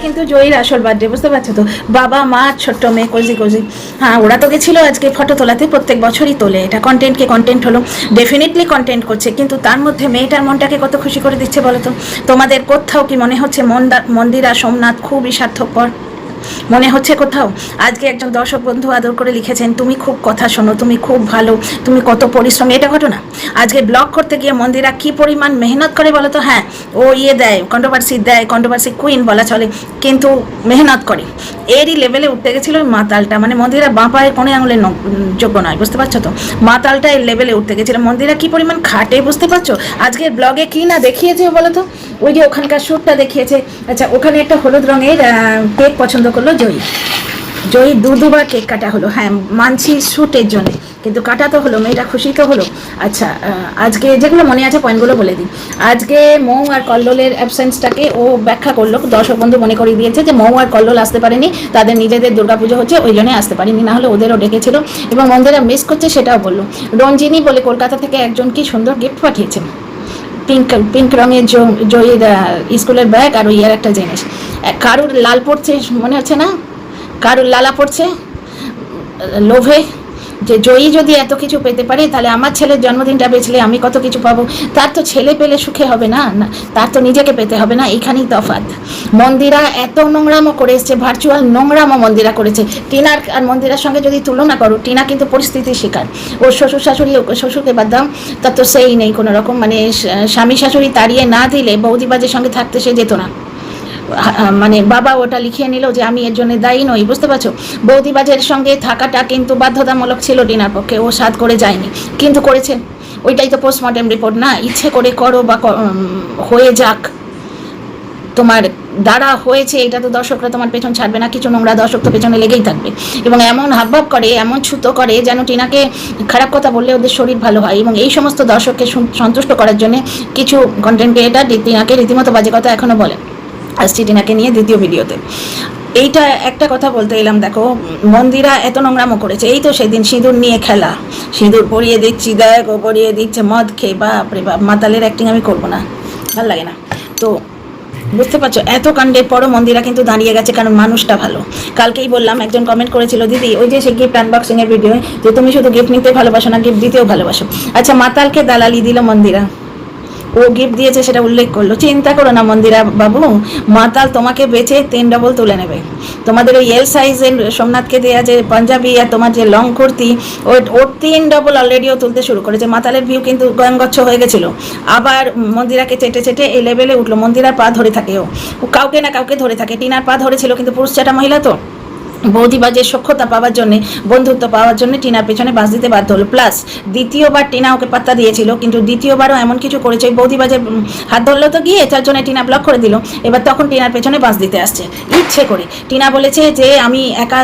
কিন্তু জয়ীর আসল বার্থডে, বুঝতে পারছো তো? বাবা মা ছোট্ট মেয়ে কোজি কোজি, হ্যাঁ ওরা তো গেছিলো আজকে ফটো তোলাতে, প্রত্যেক বছরই তোলে, এটা কন্টেন্টকে কন্টেন্ট হলো, ডেফিনেটলি কন্টেন্ট করছে, কিন্তু তার মধ্যে মেয়েটার মনটাকে কত খুশি করে দিচ্ছে বলো তো? তোমাদের কোথাও কি মনে হচ্ছে মন্দিরা সোমনাথ খুবই স্বার্থপর? মনে হচ্ছে কোথাও? আজকে একজন দর্শক বন্ধু আদর করে লিখেছেন, তুমি খুব কথা শোনো, তুমি খুব ভালো, তুমি কত পরিশ্রমী, এটা ঘটনা। আজকে ব্লগ করতে গিয়ে মন্দিরা কি পরিমাণ মেহনত করে বলো তো? হ্যাঁ ও দেয়, কন্ট্রোভার্সি কুইন বলা চলে, কিন্তু মেহনত করে। এরই লেভেলে উঠতে গেছিলো ওই মাতালটা, মানে মন্দিরা বাঁ পায়ের কোণে আঙুলের যোগ্য নয়, বুঝতে পারছো তো? মাতালটা এই লেভেলে উঠতে গেছিলো। মন্দিরা কি পরিমাণ খাটে, বুঝতে পারছো? আজকের ব্লগে কি না দেখিয়েছে বলো তো? ওই যে ওখানকার শ্যুটটা দেখিয়েছে। আচ্ছা, ওখানে একটা হলুদ রঙের কেক পছন্দ করলো জয়ী দুবার কেক কাটা হলো, হ্যাঁ মানছি শ্যুটের জন্য, কিন্তু কাটা তো হলো, মেয়েটা খুশি তো হলো। আচ্ছা, আজকে যেগুলো মনে আছে পয়েন্টগুলো বলে দিই। আজকে মৌ আর কল্লোলের অ্যাবসেন্সটাকে ও ব্যাখ্যা করলো, দর্শক বন্ধু মনে করিয়ে দিয়েছে যে মৌ আর কল্লোল আসতে পারেনি, তাদের নিজেদের দুর্গাপুজো হচ্ছে ওই জন্যই আসতে পারেনি, না হলে ওদেরও ডেকেছিল, এবং মন্দিরা মিস করছে সেটাও বললো। রঞ্জিনী বলে কলকাতা থেকে একজন কি সুন্দর গিফট পাঠিয়েছে, পিঙ্ক রঙের জয়ীর স্কুলের ব্যাগ আর ওই একটা জিনিস। কারুর লাল পড়ছে মনে হচ্ছে না, কারুর লালা পড়ছে লোভে, যে জয়ী যদি এত কিছু পেতে পারে তাহলে আমার ছেলের জন্মদিনটা বেচলে আমি কত কিছু পাবো। তার তো ছেলে পেলে সুখে হবে না, তার তো নিজেকে পেতে হবে না, এইখানেই তফাৎ। মন্দিরা এত নোংরামও করে এসছে, ভার্চুয়াল নোংরামও মন্দিরা করেছে। টিনার আর মন্দিরার সঙ্গে যদি তুলনা করো, টিনা কিন্তু পরিস্থিতির শিকার, ওর শ্বশুর শাশুড়ি, শ্বশুরকে বাদ দাও, তার তো সেই নেই কোনো রকম, মানে স্বামী শাশুড়ি তাড়িয়ে না দিলে বৌদিবাজের সঙ্গে থাকতে সে যেত না, মানে বাবা ওটা লিখিয়ে নিল যে আমি এর জন্য দায়ী নই, বুঝতে পারছো? বৌদিবাজের সঙ্গে থাকাটা কিন্তু বাধ্যতামূলক ছিল টিনার পক্ষে, ও সাধ করে যায়নি, কিন্তু করেছে। ওইটাই তো পোস্টমর্টেম রিপোর্ট না, ইচ্ছে করে করো বা হয়ে যাক, তোমার দ্বারা হয়েছে, এটা তো দর্শকরা তোমার পেছন ছাড়বে না, কিছু নোংরা দর্শক তো পেছনে লেগেই থাকবে, এবং এমন হাবভাব করে, এমন ছুতো করে যেন টিনাকে খারাপ কথা বললে ওদের শরীর ভালো হয়, এবং এই সমস্ত দর্শককে সন্তুষ্ট করার জন্য কিছু কন্টেন্ট ক্রিয়েটার টিনাকে রীতিমতো বাজে কথা এখনও বলে। আসছি টিনাকে নিয়ে দ্বিতীয় ভিডিওতে। এইটা একটা কথা বলতে এলাম, দেখো মন্দিরা এত নোংরামো করেছে, এই তো সেদিন সিঁদুর নিয়ে খেলা, সিঁদুর পরিয়ে দিচ্ছি, দেখ ও পরিয়ে দিচ্ছে মদ খেয়ে, বাপরে বাপ, মাতালের অ্যাক্টিং আমি করবো না, ভালো লাগে না। তো বুঝতে পারছো, এত কাণ্ডের পরও মন্দিরা কিন্তু দাঁড়িয়ে গেছে, কারণ মানুষটা ভালো। কালকেই বললাম, একজন কমেন্ট করেছিল, দিদি ওই যে সে গিফট আনবক্সিংয়ের ভিডিও, যে তুমি শুধু গিফট নিতে ভালোবাসো না, গিফট দিতেও ভালোবাসো। আচ্ছা, মাতালকে দালালি দিল মন্দিরা, ও গিফট দিয়েছে সেটা উল্লেখ করলো। চিন্তা করো না মন্দিরা বাবু, মাতাল তোমাকে বেচে 3 ডবল তুলে নেবে। তোমাদের ওই এল সাইজের সোমনাথকে দেওয়া যে পাঞ্জাবি আর তোমার যে লং কুর্তি, ওর 3 ডবল অলরেডিও তুলতে শুরু করেছে। মাতালের ভিউ কিন্তু গয়ঙ্গচ্ছ হয়ে গেছিলো, আবার মন্দিরাকে চেটে চেটে এই লেভেলে উঠলো। মন্দিরার পা ধরে থাকে, ও কাউকে না কাউকে ধরে থাকে। টিনার পা ধরেছিল, কিন্তু পুরুষ চাটা মহিলা তো, বৌদিবাজের সখ্যতা পাওয়ার জন্যে, বন্ধুত্ব পাওয়ার জন্য টিনার পেছনে বাস দিতে বাধ্য হলো। প্লাস দ্বিতীয়বার টিনা ওকে পাত্তা দিয়েছিল, কিন্তু দ্বিতীয়বারও এমন কিছু করেছে, বৌদিবাজের হাত ধরলো তো গিয়ে, তার জন্য টিনা ব্লক করে দিল। এবার তখন টিনার পেছনে বাস দিতে আসছে ইচ্ছে করে। টিনা বলেছে যে আমি একা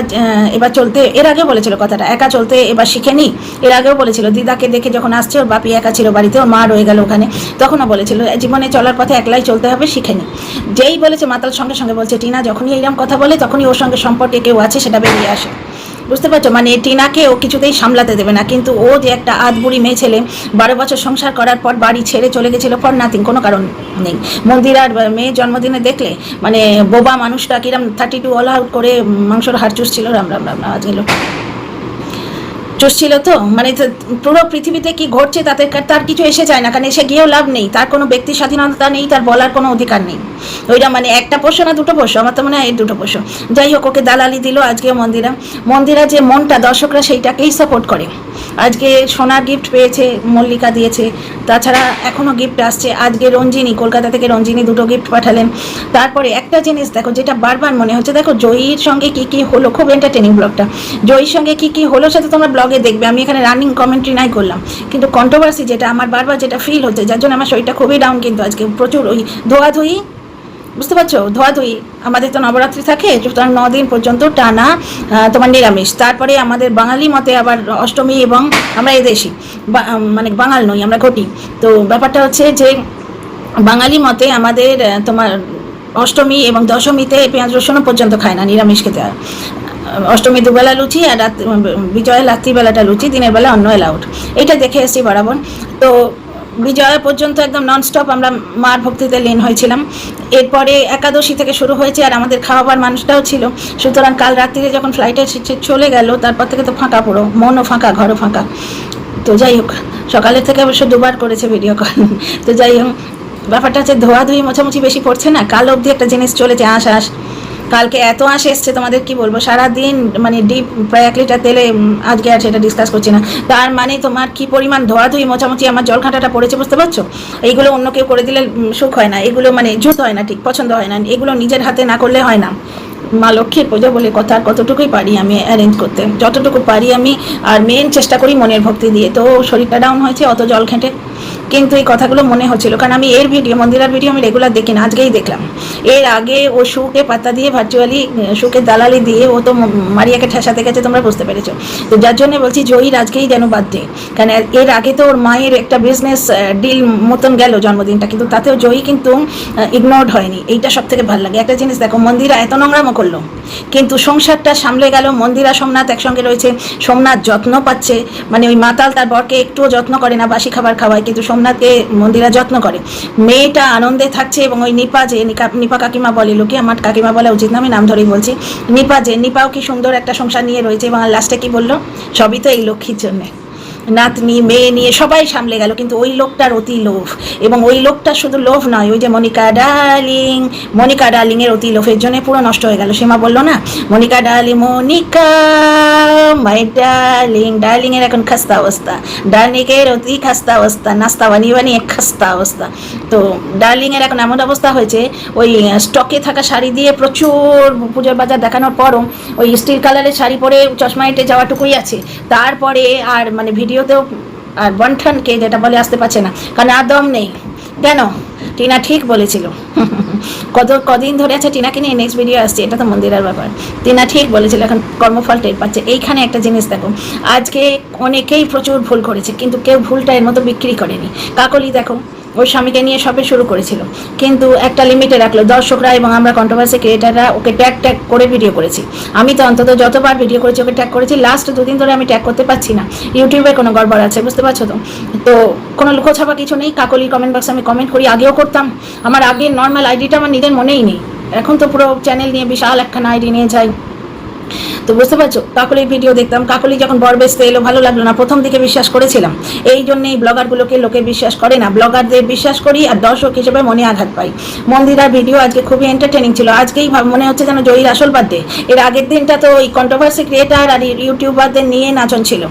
এবার চলতে, এর আগেও বলেছিল কথাটা, একা চলতে এবার শিখে নি। এর আগেও বলেছিল, দিদাকে দেখে যখন আসছে, ওর বাপি একা ছিল বাড়িতে, ওর মা রয়ে গেল ওখানে, তখনও বলেছিল জীবনে চলার পথে একলাই চলতে হবে, শিখে নি। যেই বলেছে মাতাল সঙ্গে সঙ্গে বলছে, টিনা যখনই এইরকম কথা বলে তখনই ওর সঙ্গে সম্পর্কে কেউ আছে সেটা বেরিয়ে আসে, বুঝতে পারছো? মানে টিনাকে ও কিছুতেই সামলাতে দেবে না, কিন্তু ও যে একটা আধবুড়ি মেয়ে ছেলে, 12 বছর সংসার করার পর বাড়ি ছেড়ে চলে গেছিলো ফর নাথিং, কোনো কারণ নেই। মন্দিরার মেয়ের জন্মদিনে দেখলে, মানে বোবা মানুষটা কিরম 32 অল আউট করে মাংসর হাড় চুষছিল, রাম রাম রাম আজ গেল চুষছিল তো, মানে পুরো পৃথিবীতে কি ঘটছে তাতে তার কিছু এসে যায় না, কারণ এসে গিয়েও লাভ নেই, তার কোনো ব্যক্তি স্বাধীনতা নেই, তার বলার কোনো অধিকার নেই। ওইটা মানে একটা পোষ্য না দুটো পোষ্য, আমার তো মনে হয় এই দুটো পোষ্য। যাই হোক, ওকে দালালি দিল আজকে মন্দিরা যে মনটা, দর্শকরা সেইটাকেই সাপোর্ট করে। আজকে সোনার গিফট পেয়েছে, মল্লিকা দিয়েছে, তাছাড়া এখনও গিফট আসছে। আজকে রঞ্জিনী, কলকাতা থেকে রঞ্জিনী 2টো গিফট পাঠালেন। তারপরে একটা জিনিস দেখো, যেটা বারবার মনে হচ্ছে, দেখো জয়ীর সঙ্গে কি কি হলো, খুব এন্টারটেনিং ব্লগটা, জয়ীর সঙ্গে কি কি হলো সেটা তোমরা ব্লগে দেখবে, আমি এখানে রানিং কমেন্ট্রি নাই করলাম, কিন্তু কন্ট্রোভার্সি যেটা আমার বারবার যেটা ফিল হচ্ছে, যার জন্য আমার শরীরটা খুবই ডাউন। কিন্তু আজকে প্রচুর ওই ধোয়াধুয়ি, বুঝতে পারছো, ধোয়াধুয়ি। আমাদের তো নবরাত্রি থাকে, সুতরাং 9 দিন পর্যন্ত টানা তোমার নিরামিষ। তারপরে আমাদের বাঙালি মতে আবার অষ্টমী, এবং আমরা এদেশি, মানে বাঙাল নই, আমরা ঘটি। তো ব্যাপারটা হচ্ছে যে বাঙালি মতে আমাদের তোমার অষ্টমী এবং দশমীতে পেঁয়াজ রসুনও পর্যন্ত খায় না, নিরামিষ খেতে হয়। অষ্টমী দুবেলা লুচি, আর বিজয়ের রাত্রিবেলাটা লুচি, দিনের বেলা অন্য অ্যালাউড। এইটা দেখে এসেছি বরাবর। তো বিজয়া পর্যন্ত একদম ননস্টপ আমরা মার ভক্তিতে লীন হয়েছিলাম। এরপরে একাদশী থেকে শুরু হয়েছে, আর আমাদের খাওয়াবার মানুষটাও ছিল। সুতরাং কাল রাত্রিরে যখন ফ্লাইটে চলে গেল, তারপর থেকে তো ফাঁকা পুরো, মনও ফাঁকা, ঘরও ফাঁকা। তো যাই হোক, সকালের থেকে অবশ্য দুবার করেছে ভিডিও কল। তো যাই হোক, ব্যাপারটা হচ্ছে ধোয়াধুয়ি মোছামুছি বেশি পড়ছে না। কাল অবধি একটা জিনিস চলেছে, আঁশ। কালকে এত আঁশ এসছে তোমাদের কি বলবো, সারাদিন মানে ডিপ প্রায় 1 লিটার তেলে, আজকে আর সেটা ডিসকাস করছি না। তার মানে তোমার কি পরিমাণ ধোয়াধুয়ি মোছামুছি আমার জল ঘাঁটাটা পড়েছে, বুঝতে পারছো? এইগুলো অন্য কেউ করে দিলে সুখ হয় না, এগুলো মানে জুত হয় না, ঠিক পছন্দ হয় না, এগুলো নিজের হাতে না করলে হয় না। মা লক্ষ্মীর পুজো বলে কথা, কতটুকুই পারি আমি অ্যারেঞ্জ করতে, যতটুকু পারি আমি। আর মেন চেষ্টা করি মনের ভক্তি দিয়ে। তো শরীরটা ডাউন হয়েছে অত জল ঘেঁটে, কিন্তু এই কথাগুলো মনে হচ্ছিল, কারণ আমি এর ভিডিও, মন্দিরার ভিডিও আমি রেগুলার দেখি না, আজকেই দেখলাম। এর আগে ও শুকে পাতা দিয়ে ভার্চুয়ালি, শুকে দালালি দিয়ে ও তো মারিয়াকে ঠেসাতে গেছে, তোমরা বুঝতে পেরেছো। তো যার জন্য বলছি জয়ীর আজকেই যেন বাদ দে, কারণ এর আগে তো ওর মায়ের একটা বিজনেস ডিল মতন গেল জন্মদিনটা, কিন্তু তাতেও জয়ী কিন্তু ইগনোরড হয়নি। এইটা সব থেকে ভালো লাগে। একটা জিনিস দেখো, মন্দিরা এত নোংরামো করলো, কিন্তু সংসারটা সামলে গেল। মন্দিরা সোমনাথ একসঙ্গে রয়েছে, সোমনাথ যত্ন পাচ্ছে, মানে ওই মাতাল তার বরকে একটুও যত্ন করে না, বাসি খাবার খাওয়ায়, কিন্তু সোমনাথকে মন্দিরা যত্ন করে। মেয়েটা আনন্দে থাকছে, এবং ওই নিপা যে নিপা কাকিমা বলে, লোকে আমার কাকিমা বলা উচিত না, আমি নাম ধরেই বলছি, নিপাও কি সুন্দর একটা সংসার নিয়ে রয়েছে। এবং লাস্টে কি বললো, সবই তো এই লক্ষ্মীর জন্যে, নাতনি মেয়ে নিয়ে সবাই সামলে গেল, কিন্তু ওই লোকটার অতি লোভ। এবং ওই লোকটা শুধু লোভ নয়, ওই যে মনিকা ডার্লিং এর অতি লোভের জন্য পুরো নষ্ট হয়ে গেল। সীমা বললো না, মনিকা মাই ডার্লিং এর এখন খাস্তা অবস্থা, ডার্লিং এর অতি খাস্তা অবস্থা, নাস্তা বানিয়ে খাস্তা অবস্থা। তো ডার্লিং এর এখন এমন অবস্থা হয়েছে, ওই স্টকে থাকা শাড়ি দিয়ে প্রচুর পুজোর বাজার দেখানোর পরও ওই স্টিল কালারের শাড়ি পরে চশমা হেঁটে যাওয়াটুকুই আছে। তারপরে আর মানে ভিডিওতেও আর বন্ঠনকে যেটা বলে আসতে পারছে না, কারণ আর দম নেই। কেন? টিনা ঠিক বলেছিল। কদিন ধরে আছে টিনাকে নিয়ে নেক্সট ভিডিও আসছে, এটা তো মন্দিরের ব্যাপার। টিনা ঠিক বলেছিল, এখন কর্মফল টের পাচ্ছে। এইখানে একটা জিনিস দেখো, আজকে অনেকেই প্রচুর ভুল করেছে, কিন্তু কেউ ভুলটা এর মতো বিক্রি করেনি। কাকলি দেখো, ওর স্বামীকে নিয়ে সবে শুরু করেছিল, কিন্তু একটা লিমিটে রাখলো। দর্শকরা এবং আমরা কন্ট্রোভার্সি ক্রিয়েটাররা ওকে ট্যাগ করে ভিডিও করেছি। আমি তো অন্তত যতবার ভিডিও করেছি ওকে ট্যাগ করেছি। লাস্ট 2 দিন ধরে আমি ট্যাগ করতে পারছি না, ইউটিউবে কোনো গড়বড় আছে, বুঝতে পারছো তো? তো কোনো লুকোছাপা কিছু নেই। কাকলির কমেন্ট বক্সে আমি কমেন্ট করি, আগেও করতাম। আমার আগের নর্মাল আইডিটা আমার নিজের মনেই নেই, এখন তো পুরো চ্যানেল নিয়ে বিশাল একখানা আইডি নিয়ে যাই। তো বুঝতে পারছো, কাকলির ভিডিও দেখতাম। কাকলি যখন বর বেচতে এলো, ভালো লাগলো না, প্রথম দিকে বিশ্বাস করেছিলাম। এই জন্যই ব্লগারগুলোকে লোকে বিশ্বাস করে না, ব্লগারদের বিশ্বাস করি, আর দর্শক হিসেবে মনে আঘাত পাই। মন্দিরার ভিডিও আজকে খুবই এন্টারটেনিং ছিল। আজকেই মনে হচ্ছে যেন জয়ীর আসল বার্থডে। এর আগের দিনটা তো ওই কন্ট্রোভার্সি ক্রিয়েটার আর ইউটিউবারদের নিয়ে নাচন ছিল,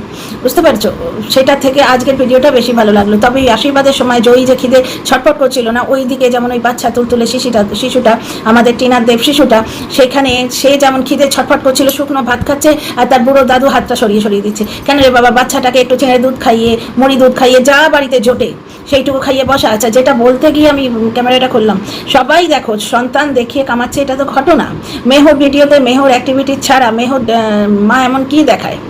বুঝতে পারছো? সেটা থেকে আজকের ভিডিওটা বেশি ভালো লাগলো। তবে এই আশীর্বাদের সময় জয়ী যে খিদে ছটফট করছিল না, ওই দিকে যেমন ওই বাচ্চা তুলতুলে শিশুটা আমাদের টিনার দেব শিশুটা, সেখানে সে যেমন খিদে ছটফট করছিল, শুকনো ভাত খাচ্ছে, আর তার বুড়ো দাদু হাতটা সরিয়ে দিচ্ছে। কেন রে বাবা, বাচ্চাটাকে একটু ছেঁড়ে দুধ খাইয়ে, মুড়ি দুধ খাইয়ে, যা বাড়িতে জোটে সেইটুকু খাইয়ে বসা। আচ্ছা, যেটা বলতে গিয়ে আমি ক্যামেরাটা খুললাম, সবাই দেখো সন্তান দেখিয়ে কামাচ্ছে, এটা তো ঘটনা। মেহর ভিডিওতে মেহর অ্যাক্টিভিটি ছাড়া মেহর মা এমন কি দেখায়?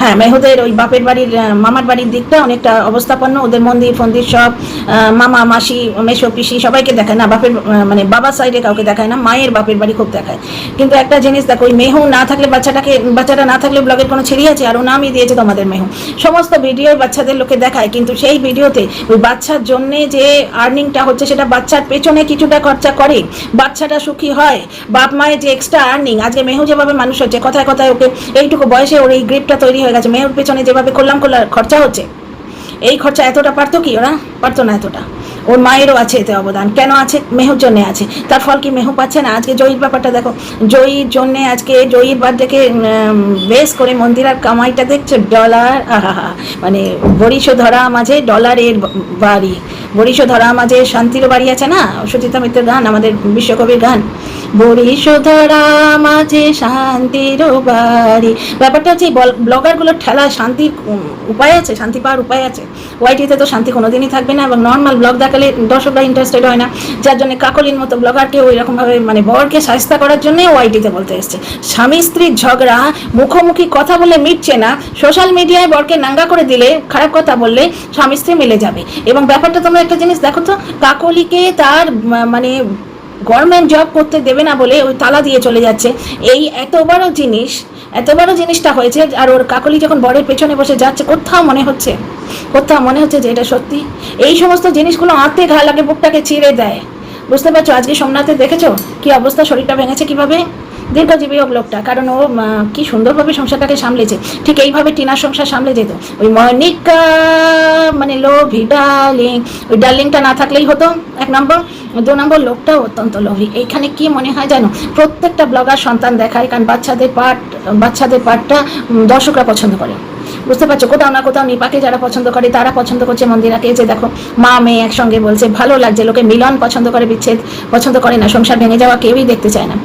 হ্যাঁ, মেহুদের ওই বাপের বাড়ির মামার বাড়ির দিকটা অনেকটা অবস্থাপন্ন, ওদের মন্দির ফন্দির সব মামা মাসি মেসো পিসি সবাইকে দেখায় না, বাপের মানে বাবার সাইডে কাউকে দেখায় না, মায়ের বাপের বাড়ি খুব দেখায়। কিন্তু একটা জিনিস দেখো, ওই মেহু না থাকলে বাচ্চাটা না থাকলে ব্লগের কোনো ছেড়ি আছে? আর ও নামই দিয়েছে তোমাদের মেহু। সমস্ত ভিডিও বাচ্চাদের লোকে দেখায়, কিন্তু সেই ভিডিওতে ওই বাচ্চার জন্যে যে আর্নিংটা হচ্ছে, সেটা বাচ্চার পেছনে কিছুটা খরচা করে, বাচ্চাটা সুখী হয়, বাপ মায়ের যে এক্সট্রা আর্নিং। আজকে মেহু যেভাবে মানুষ হচ্ছে, কথায় কথায় ওকে এইটুকু বয়সে ওর এই গ্রিপটা তৈরি হয়ে গেছে, মেয়ের পেছনে যেভাবে করলাম খরচা হচ্ছে, এই খরচা এতটা পারতো কি? ওরা পারতো না এতটা। ওর মায়েরও আছে এতে অবদান। কেন আছে? মেহুর জন্যে আছে। তার ফল কি মেহু পাচ্ছে না? আজকে জয়ীর ব্যাপারটা দেখো, জয়ীর জন্যে আজকে জয়ীর বার্থডেকে বেশ করে মন্দিরার কামাইটা দেখছো, ডলার। মানে বরিশ ধরা মাঝে ডলারের বাড়ি, বরিশ ধরা মাঝে শান্তিরও বাড়ি আছে না, সুচিতা মিত্রের গান, আমাদের বিশ্বকবির গান, বরিশ ধরা মাঝে শান্তির বাড়ি। ব্যাপারটা হচ্ছে ব্লগারগুলোর ঠেলায় শান্তির উপায় আছে, শান্তি পাওয়ার উপায় আছে। ওয়াইটিতে তো শান্তি কোনোদিনই থাকবে না, এবং নর্মাল ব্লগ দেখালে দর্শকরা ইন্টারেস্টেড হয় না, যার জন্য কাকলির মতো ব্লগারকে ওই রকমভাবে মানে বরকে শায়েস্তা করার জন্যে ওয়াইটিতে বলতে এসছে। স্বামী স্ত্রীর ঝগড়া মুখোমুখি কথা বলে মিটছে না, সোশ্যাল মিডিয়ায় বরকে নাঙ্গা করে দিলে, খারাপ কথা বললে স্বামী স্ত্রী মিলে যাবে। এবং ব্যাপারটা তোমরা একটা জিনিস দেখো তো, কাকলিকে তার মানে গভর্নমেন্ট জব করতে দেবে না বলে ওই তালা দিয়ে চলে যাচ্ছে। এই এত বড় জিনিসটা হয়েছে, আর ওর কাকলি যখন বরের পেছনে বসে যাচ্ছে, কোথাও মনে হচ্ছে যে এটা সত্যি। এই সমস্ত জিনিসগুলো আঁতে ঘা লাগে, বুকটাকে চিড়ে দেয়। বুঝতে পারছো? আজকে সোমনাথে দেখেছো কি অবস্থা, শরীরটা ভেঙেছে কিভাবে। দীর্ঘজীবী হোক লোকটা, কারণ ও কি সুন্দরভাবে সংসারটাকে সামলেছে। ঠিক এইভাবে টিনার সংসার সামলে যেত। ওই মনিকা মানে লোভী ডার্লিং, ওই ডার্লিংটা না থাকলেই হতো 1 নম্বর। 2 নম্বর, লোকটাও অত্যন্ত লোভী। এইখানে কি মনে হয় জানো, প্রত্যেকটা ব্লগার সন্তান দেখায়, কারণ বাচ্চাদের পার্টটা দর্শকরা পছন্দ করে। বুঝতে পারছো? কোথাও না কোথাও নিপাকে যারা পছন্দ করে তারা পছন্দ করছে মন্দিরাকে। যে দেখো মা মেয়ে একসঙ্গে বলছে, ভালো লাগছে। লোকে মিলন পছন্দ করে, বিচ্ছেদ পছন্দ করে না। সংসার ভেঙে যাওয়া কেউই দেখতে চায় না।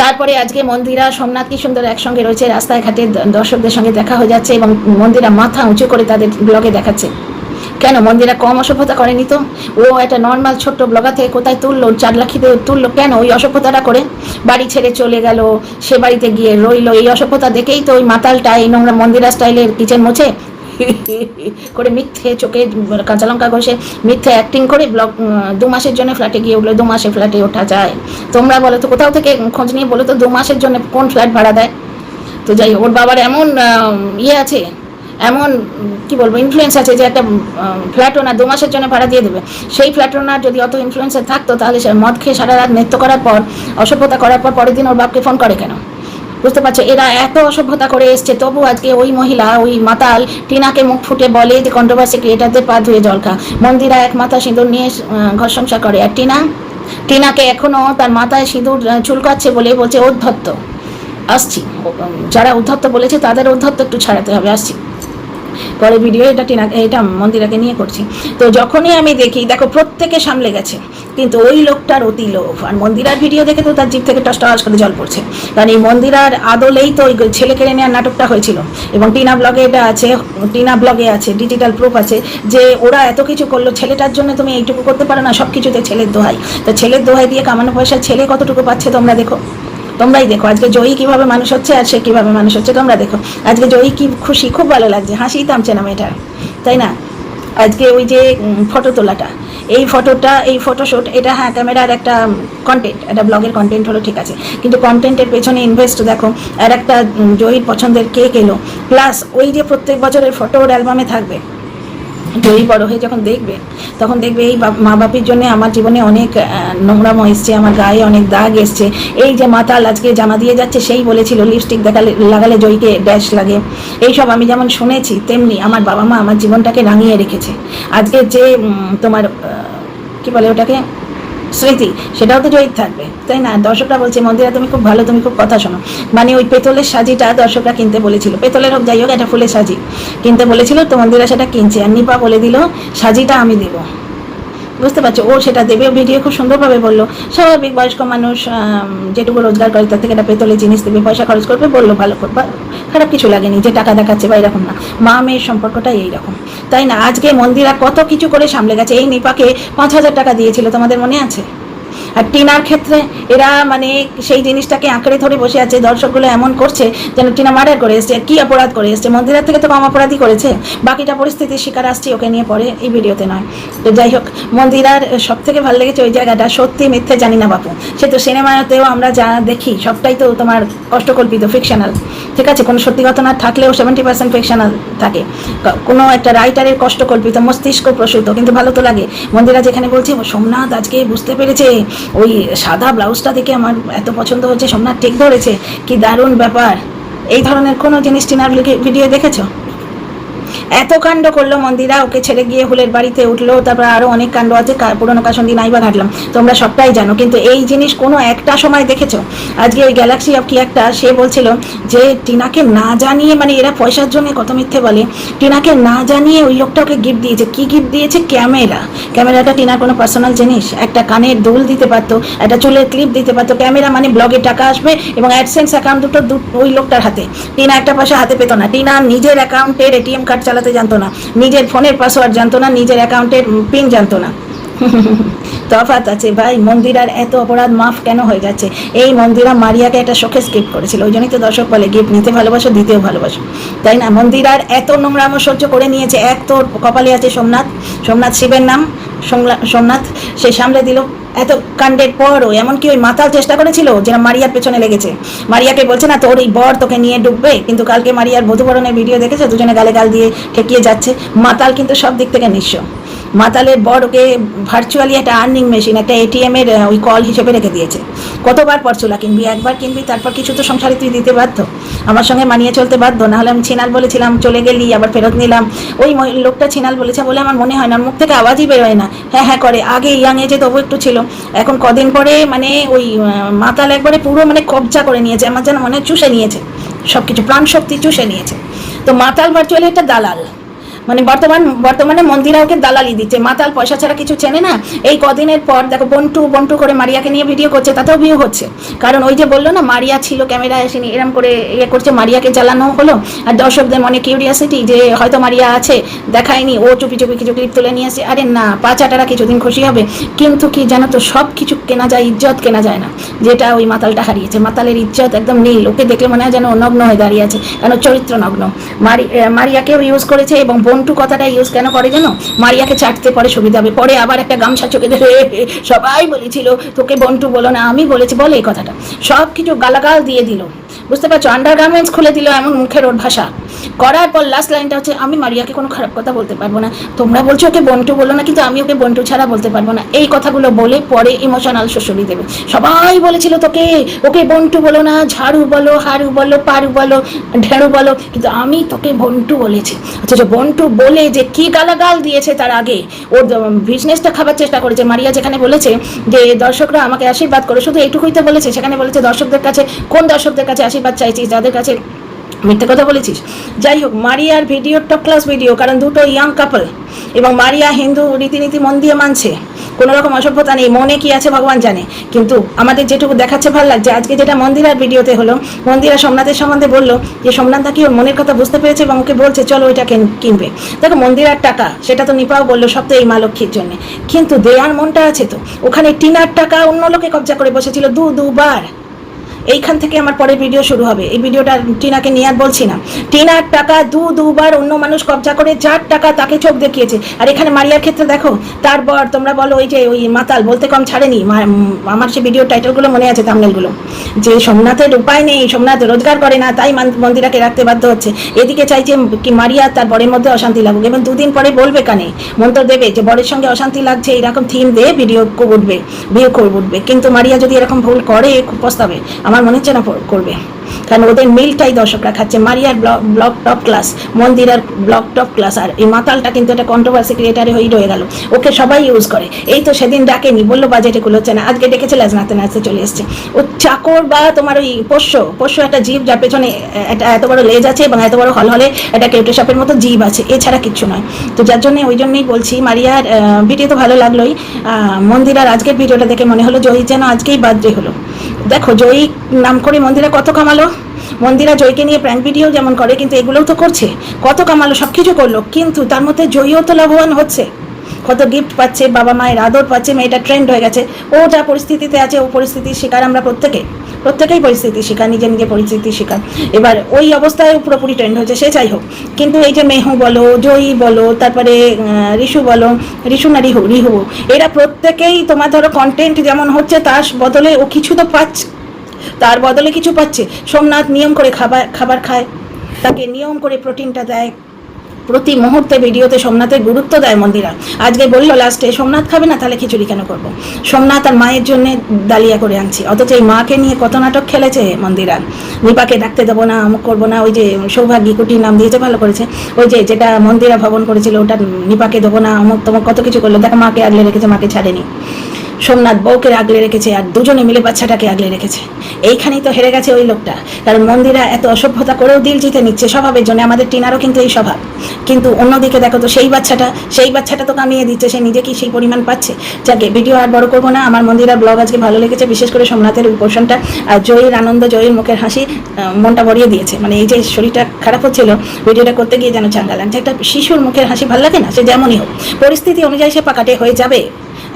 তারপরে আজকে মন্দিরা সোমনাথ কি সুন্দর একসঙ্গে রয়েছে, রাস্তায় ঘাটে দর্শকদের সঙ্গে দেখা হয়ে যাচ্ছে, এবং মন্দিরা মাথা উঁচু করে তাদের ব্লগে দেখাচ্ছে। কেন মন্দিরা কম অসভ্যতা করেনি তো? ও একটা নর্মাল ছোট্ট ব্লগার থেকে কোথায় তুললো, 4 লাখিতে তুললো। কেন ওই অসভ্যতাটা করে বাড়ি ছেড়ে চলে গেল, সে বাড়িতে গিয়ে রইলো। এই অসভ্যতা দেখেই তো ওই মাতালটা এই নোংরা মন্দিরা স্টাইলের কিচেন মোছে করে মিথ্যে চোখে কাঁচা লঙ্কা ঘষে মিথ্যে অ্যাক্টিং করে 2 মাসের জন্য ফ্ল্যাটে গিয়ে উঠলো। 2 মাসে ফ্ল্যাটে ওঠা যায়? তোমরা বলো তো, কোথাও থেকে খোঁজ নিয়ে বলো তো 2 মাসের জন্য কোন ফ্ল্যাট ভাড়া দেয়? তো যাই, ওর বাবার এমন ইয়ে আছে, এমন কি বলবো ইনফ্লুয়েন্স আছে যে একটা ফ্ল্যাট ওনার 2 মাসের জন্য ভাড়া দিয়ে দেবে। সেই ফ্ল্যাট ওনার যদি অত ইনফ্লুয়েন্সার থাকতো, তাহলে সে মদ খেয়ে সারা রাত নৃত্য করার পর, অসভ্যতা করার পর, পরের দিন ওর বাপকে ফোন করে কেন? বুঝতে পারছো? এরা এত অসভ্যতা করে এসছে, তবু আজকে ওই মহিলা, ওই মাতাল টিনাকে মুখ ফুটে বলে যে কন্ট্রোভার্সি ক্রিয়েটারদের পা ধুয়ে জল খা। মন্দিরা এক মাথা সিঁদুর নিয়ে ঘর সংসার করে, আর টিনাকে এখনো তার মাথায় সিঁদুর চুলকাচ্ছে বলে বলছে উদ্ধত্ত। আসছি, যারা উদ্ধত্ত বলেছে তাদের উদ্ধত্ত একটু ছাড়াতে হবে, আসছি পরে ভিডিও। এটা মন্দিরাকে নিয়ে করছি। তো যখনই আমি দেখি, দেখো প্রত্যেকে সামলে গেছে, কিন্তু ওই লোকটার অতি লোভ। আর মন্দিরার ভিডিও দেখে তো তার জিভ থেকে টস করে জল পড়ছে, কারণ এই মন্দিরার আদলেই তো ওই ছেলে কেড়ে নেওয়ার নাটকটা হয়েছিল। এবং টিনা ব্লগে আছে ডিজিটাল প্রুফ আছে যে ওরা এত কিছু করলো, ছেলেটার জন্য তুমি এইটুকু করতে পারো না? সব কিছুতে ছেলের দোহাই। তো ছেলের দোহাই দিয়ে কামানো পয়সা ছেলে কতটুকু পাচ্ছে তোমরাই দেখো। আজকে জয়ী কিভাবে মানুষ হচ্ছে, আর সে কিভাবে মানুষ হচ্ছে তোমরা দেখো। আজকে জয়ী কি খুশি, খুব ভালো লাগছে, হাসিই থামছে না মেয়েটার, তাই না? আজকে ওই যে ফটো তোলাটা, এই ফটোশ্যুট, এটা হ্যাঁ ক্যামেরার একটা কন্টেন্ট, একটা ব্লগের কন্টেন্ট হলো, ঠিক আছে, কিন্তু কন্টেন্টের পেছনে ইনভেস্ট দেখো। আর একটা জয়ীর পছন্দের কেক এলো, প্লাস ওই যে প্রত্যেক বছরের ফটো ওর অ্যালবামে থাকবে। জয়ী বড় হয়ে যখন দেখবে, তখন দেখবে এই মা বাপির জন্য আমার জীবনে অনেক নোংরাম এসছে, আমার গায়ে অনেক দাগ এসছে। এই যে মাতাল আজকে জামা দিয়ে যাচ্ছে, সেই বলেছিল লিপস্টিক লাগালে জয়ীকে ড্যাশ লাগে। এইসব আমি যেমন শুনেছি, তেমনি আমার বাবা মা আমার জীবনটাকে রাঙিয়ে রেখেছে। আজকে যে তোমার কি বলে ওটাকে, স্মৃতি, সেটাও তো জয়ীর থাকবে, তাই না? দর্শকরা বলছে মন্দিরা তুমি খুব ভালো, তুমি খুব কথা শোনো। মানে ওই পেতলের সাজিটা দর্শকরা কিনতে বলেছিল, পেতলের হোক যাই হোক, একটা ফুলের সাজি কিনতে বলেছিল, তো মন্দিরা সেটা কিনছে। আর নিপা বলে দিল সাজিটা আমি দেবো। বুঝতে পারছো? ও সেটা দেবে, ভিডিও খুব সুন্দরভাবে বললো। স্বাভাবিক বয়স্ক মানুষ যেটুকু রোজগার করে তার থেকে একটা পেতলের জিনিস দেবে, পয়সা খরচ করবে, বললো ভালো করবে, খারাপ কিছু লাগেনি যে টাকা দেখাচ্ছে বা এরকম না। মা মেয়ের সম্পর্কটা এইরকম, তাই না? আজকে মন্দিরা কত কিছু করে সামলে গেছে। এই নিপাকে 5,000 টাকা দিয়েছিল, তোমাদের মনে আছে? আর টিনার ক্ষেত্রে এরা মানে সেই জিনিসটাকে আঁকড়ে ধরে বসে আছে। দর্শকগুলো এমন করছে যেন টিনা মার্ডার করে এসছে, কি অপরাধ করে এসছে। মন্দিরের থেকে তো কম অপরাধী করেছে। বাকিটা পরিস্থিতির শিকার আসছি, ওকে নিয়ে পরে এই ভিডিওতে নয়। তো যাই হোক, মন্দিরার সব থেকে ভালো লেগেছে ওই জায়গাটা, সত্যি মিথ্যে জানি না বাপু। সে তো সিনেমাতেও আমরা যা দেখি সবটাই তো তোমার কষ্টকল্পিত, ফিকশনাল, ঠিক আছে? কোনো সত্যি ঘটনা থাকলেও 70% ফিকশনাল থাকে। কোনো একটা রাইটারের কষ্টকল্পিত, মস্তিষ্ক প্রসূত, কিন্তু ভালো তো লাগে। মন্দিরা যেখানে বলছে সোমনাথ আজকে বুঝতে পেরেছে, ওই সাদা ব্লাউজটা দেখে আমার এত পছন্দ হচ্ছে, সোমনাথ ঠিক ধরেছে, কি দারুণ ব্যাপার। এই ধরনের কোনো জিনিস টিনার ভিডিও দেখেছো? এত কাণ্ড করলো মন্দিরা, ওকে ছেড়ে গিয়ে হুলের বাড়িতে উঠলো, তারপর আরো অনেক কাণ্ড আছে, পুরনো কাসন্দি নাইবা ঘাটলাম, তোমরা সবটাই জানো। কিন্তু এই জিনিস কোনো একটা সময় দেখেছো? আজকে ওই গ্যালাক্সি অফ কি একটা সে বলছিল যে টিনাকে না জানিয়ে, মানে এরা পয়সার জন্য কত মিথ্যে বলে, টিনাকে না জানিয়ে ওই লোকটা ওকে গিফট দিয়েছে। কি গিফট দিয়েছে? ক্যামেরাটা টিনার কোনো পার্সোনাল জিনিস? একটা কানের দুল দিতে পারতো, একটা চুলের ক্লিপ দিতে পারতো। ক্যামেরা মানে ব্লগে টাকা আসবে, এবং অ্যাডসেন্স অ্যাকাউন্ট দুটো ওই লোকটার হাতে। টিনা একটা পয়সা হাতে পেতো না। টিনা নিজের অ্যাকাউন্টের এটিএম কার্ড চালাতে জানতো না, নিজের ফোনের পাসওয়ার্ড জানতো না, নিজের অ্যাকাউন্টের পিন জানতো না। তফাৎ আছে ভাই। মন্দিরার এত অপরাধ মাফ কেন হয়ে যাচ্ছে? এই মন্দিরা মারিয়াকে একটা শোকেস গিফট করেছিল, ওই জন্যই তো দর্শক বলে গিফট নিতে ভালোবাসো, দিতেও ভালোবাসো, তাই না? মন্দিরার এত নোংরামো সহ্য করে নিয়েছে। এক তোর কপালে আছে সোমনাথ শিবের নাম, সোমনাথ সে সামলে দিল। এত কাণ্ডের পরও এমনকি ওই মাতাল চেষ্টা করেছিল যেটা মারিয়ার পেছনে লেগেছে, মারিয়াকে বলছে না তোর এই বর তোকে নিয়ে ডুববে, কিন্তু কালকে মারিয়ার বধূবরণের ভিডিও দেখেছে, দুজনে গালে গাল দিয়ে ঠেকিয়ে যাচ্ছে। মাতাল কিন্তু সব দিক থেকে নিঃস্ব। মাতালের বর ওকে ভার্চুয়ালি একটা আর্নিং মেশিন, একটা এটিএম এর ওই কল হিসেবে রেখে দিয়েছে। কতবার পরচুলা কিনবি, একবার কিনবি, তারপর কিছু তো সংসারে তুই দিতে বাধ্য, আমার সঙ্গে মানিয়ে চলতে বাধ্য। নাহলে আমি ছিনাল বলেছিলাম, চলে গেলি, আবার ফেরত নিলাম। ওই লোকটা ছিনাল বলেছে বলে আমার মনে হয় না, মুখ থেকে আওয়াজই বেরোয় না। হ্যাঁ হ্যাঁ করে, আগে ইয়াং এজে তবু একটু ছিল, এখন কদিন পরে মানে ওই মাতাল একবারে পুরো মানে কবজা করে নিয়েছে, আমার যেন মনে চুষে নিয়েছে সব কিছু, প্রাণ শক্তি চুষে নিয়েছে। তো মাতাল ভার্চুয়ালি একটা দালাল, মানে বর্তমানে মন্দিরা ওকে দালালি দিচ্ছে। মাতাল পয়সা ছাড়া কিছু চেনে না। এই কদিনের পর দেখো বন্টু করে মারিয়াকে নিয়ে ভিডিও করছে, তাতেও ভিউ হচ্ছে। কারণ ওই যে বললো না মারিয়া ছিল ক্যামেরায় এসে এরম করে ইয়ে করছে, মারিয়াকে জ্বালানো হলো। আর দর্শকদের মনে কিউরিয়াসিটি যে হয়তো মারিয়া আছে, দেখায়নি, ও চুপি চুপি কিছু ক্লিপ তুলে নিয়ে আসে। আরে না, 5 কিছুদিন খুশি হবে, কিন্তু কি জানো তো, সব কিছু কেনা যায়, ইজ্জত কেনা যায় না, যেটা ওই মাতালটা হারিয়েছে। মাতালের ইজ্জত একদম নীল, ওকে দেখলে মনে হয় যেন নগ্ন হয়ে দাঁড়িয়ে আছে, কারণ চরিত্র নগ্ন। মারিয়াকেও ইউজ করেছে, এবং বন্টু কথাটা ইউজ কেন করে জানো, মারিয়াকে চাটতে পরে সুবিধা হবে, পরে আবার একটা গামছা চোখে ধরে সবাই বলেছিল তোকে বন্টু বলো না, আমি বলেছি বলে এই কথাটা, সব কিছু গালাগাল দিয়ে দিল, বুঝতে পারছো, আন্ডারগার্মেন্টস খুলে দিল এমন মুখের ওর ভাষা করার পর লাস্ট লাইনটা হচ্ছে আমি মারিয়াকে কোনো খারাপ কথা বলতে পারবো না, তোমরা বলছো ওকে বন্টু বলো না, কিন্তু আমি ওকে বন্টু ছাড়া বলতে পারবো না। এই কথাগুলো বলে পরে ইমোশনাল শ্বশুরি দেবে। সবাই বলেছিল তোকে ওকে বন্টু বলো না, ঝাড়ু বলো, হাড়ু বলো, পারু বলো, ঢেড়ু বলো, কিন্তু আমি তোকে বন্টু বলেছি। আচ্ছা, বন্টু বলে যে কি গালাগাল দিয়েছে, তার আগে ওর বিজনেসটা খাবার চেষ্টা করেছে। মারিয়া যেখানে বলেছে যে দর্শকরা আমাকে আশীর্বাদ করে, শুধু এইটুকুই তো বলেছে, সেখানে বলেছে দর্শকদের কাছে, কোন দর্শকদের কাছে আশীর্বাদ চাইছিস, যাদের কাছে মিথ্যে কথা বলেছিস। যাই হোক, মারিয়ার ভিডিও টপ ক্লাস ভিডিও, কারণ দুটো ইয়াং কাপল, এবং মারিয়া হিন্দু রীতিনীতি মন দিয়ে মানছে, কোনো রকম অসভ্যতা নেই, মনে কি আছে ভগবান জানে। কিন্তু আমাদের যেটুকু দেখাচ্ছে ভালো লাগছে, আজকে যেটা মন্দিরার ভিডিওতে হলো, মন্দিরা সোমনাথের সম্বন্ধে বললো যে সোমনাথ নাকি ওর মনের কথা বুঝতে পেরেছে এবং ওকে বলছে চলো ওইটা কিনবে। দেখো মন্দিরার টাকা, সেটা তো নিপাও বললো সব তো এই মা লক্ষ্মীর জন্য, কিন্তু দেয়ার মনটা আছে তো। ওখানে টিনার টাকা অন্য লোকে কবজা করে বসেছিল দুবার। এইখান থেকে আমার পরের ভিডিও শুরু হবে, এই ভিডিওটা টিনাকে নিয়ে আর বলছি না। টিনার টাকা দুবার অন্য মানুষ কবজা করে, যার টাকা তাকে চোখ দেখিয়েছে। আর এখানে মারিয়ার ক্ষেত্রে দেখো, তারপর তোমরা বলো ওই যে ওই মাতাল বলতে কম ছাড়েনি, আমার সে ভিডিও টাইটেলগুলো মনে আছে, থাম্বনেলগুলো, যে সোমনাথের উপায় নেই, সোমনাথ রোজগার করে না, তাই মন্দিরাকে রাখতে বাধ্য হচ্ছে। এদিকে চাইছে কি মারিয়া তার বরের মধ্যে অশান্তি লাগুক, এবং 2 দিন পরে বলবে কানে মন্ত্র দেবে যে বরের সঙ্গে অশান্তি লাগছে, এরকম থিম দিয়ে ভিডিও উঠবে, ভিউ উঠবে। কিন্তু মারিয়া যদি এরকম ভুল করে খুব পস্তাবে, আমার মনে হচ্ছে না করবে, কারণ ওদের মিলটাই দর্শকরা খাচ্ছে। মারিয়ার ব্লগ টপ ক্লাস, মন্দিরার ব্লগ টপ ক্লাস, আর এই মাতালটা কিন্তু একটা কন্ট্রোভার্সি ক্রিয়েটারে হয়েই রয়ে গেল, ওকে সবাই ইউজ করে। এই তো সেদিন ডাকেনি, বললো বাজেটে কুলোচ্ছে না, আজকে ডেকেছে লেজ নাড়তে নাড়তে চলে এসছে। ও চাকর বা তোমার ওই পোষ্য একটা জীব, যার পেছনে একটা এত বড় লেজ আছে এবং এত বড় হলহলে একটা কেউটে সাপের মতো জীব আছে, এছাড়া কিচ্ছু নয়। তো যার জন্য ওই জন্যই বলছি, মারিয়ার ভিডিও তো ভালো লাগলোই, মন্দিরার আজকের ভিডিওটা দেখে মনে হলো জয়ী যেন আজকেই বার্থডে হলো। দেখো জয়ী নাম করে মন্দিরা কত কামালো, মন্দিরা জয়কে নিয়ে প্র্যাঙ্ক ভিডিও যেমন করে, কিন্তু এগুলোও তো করছে, কত কামালো, সব কিছু করলো, কিন্তু তার মধ্যে জয়ীও তো লাভবান হচ্ছে, কত গিফট পাচ্ছে, বাবা মায়ের আদর পাচ্ছে, মেয়েটা ট্রেন্ড হয়ে গেছে। ও যা পরিস্থিতিতে আছে, ও পরিস্থিতির শিকার আমরা প্রত্যেকেই পরিস্থিতির শিকার, নিজে পরিস্থিতির শিকার। এবার ওই অবস্থায় পুরোপুরি ট্রেন্ড হয়েছে, সে যাই হোক। কিন্তু এই যে মেহু বলো, জয়ী বলো, তারপরে রিশু বলো, রিশু না রিহু, এরা প্রত্যেকেই তোমার ধরো কন্টেন্ট যেমন হচ্ছে, তার বদলে ও কিছু তো পাচ্ছে, তার বদলে কিছু পাচ্ছে। সোমনাথ নিয়ম করে খাবার খায়, তাকে নিয়ম করে প্রোটিনটা দেয়, প্রতি মুহূর্তে ভিডিওতে সোমনাথের গুরুত্ব দেয় মন্দিরা। আজকে বললো লাস্টে সোমনাথ খাবে না, তাহলে খিচুড়ি কেন করবো, সোমনাথ আর মায়ের জন্য ডালিয়া করে আনছি। অথচ এই মাকে নিয়ে কত নাটক খেলেছে মন্দিরা, নিপাকে ডাকতে দেবো না, অমুক করবো না, ওই যে সৌভাগ্যী কুটির নাম দিয়েছে, ভালো করেছে, ওই যে যেটা মন্দিরা ভবন করেছিল ওটা নিপাকে দেবো না, অমুক তমুক কত কিছু করলো। দেখো মাকে আগলে রেখেছে, মাকে ছাড়েনি, সোমনাথ বউকে আগলে রেখেছে, আর দুজনে মিলে বাচ্চাটাকে আগলে রেখেছে। এইখানেই তো হেরে গেছে ওই লোকটা, কারণ মন্দিরা এত অসভ্যতা করেও দিল জিতে নিচ্ছে স্বভাবের জন্য, আমাদের টিনারও কিন্তু এই স্বভাব। কিন্তু অন্যদিকে দেখো তো সেই বাচ্চাটা তো কামিয়ে দিচ্ছে, সে নিজে কি সেই পরিমাণ পাচ্ছে। যাকে ভিডিও আর বড় করবো না, আমার মন্দিরার ব্লগ আজকে ভালো লেগেছে, বিশেষ করে সোমনাথের পোর্শনটা, আর জয়ীর আনন্দ, জয়ীর মুখের হাসি মনটা ভরিয়ে দিয়েছে। মানে এই যে শরীরটা খারাপ হচ্ছিল, ভিডিওটা করতে গিয়ে যেন চাঙ্গা লাগছে। একটা শিশুর মুখের হাসি ভালো লাগে না, সে যেমনই হোক পরিস্থিতি অনুযায়ী সে পাকাটে হয়ে যাবে।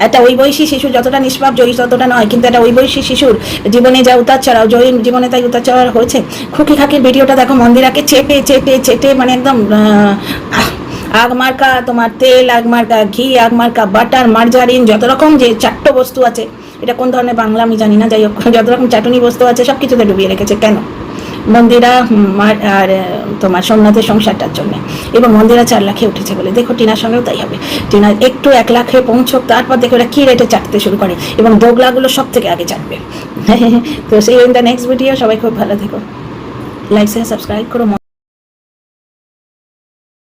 একটা ওই বয়সী শিশু যতটা নিষ্পাপ, জয়ী ততটা নয়, কিন্তু একটা ওই বয়সী শিশুর জীবনে যা উতার চড়াও, জয়ীর জীবনে তাই উতার চড়াও হয়েছে। খুকি খাকির ভিডিওটা দেখো, মন্দিরাকে চেটে মানে একদম আগমার্কা তোমার তেল, আগমার্কা ঘি, আগমার্কা বাটার, মার্জারিন, যত রকম যে চাট্ট বস্তু আছে, এটা কোন ধরনের বাংলা আমি জানি না, যাই হোক যত রকম চাটুনি বস্তু আছে সব কিছুতে ডুবিয়ে রেখেছে। কেন? মন্দিরা আর তোমার সোমনাথের সংসারটার জন্য। এবং মন্দিরা 4 লাখে উঠেছে বলে। দেখো টিনার সঙ্গেও তাই হবে। টিনা একটু 1 লাখে পৌঁছক, তারপর দেখো ওরা কী রেটে চাটতে শুরু করে, এবং দোগলাগুলো সব থেকে আগে চাটবে। তো সেই ইন দ্য নেক্সট ভিডিও। সবাই খুব ভালো থেকো, লাইক শেয়ার সাবস্ক্রাইব করো।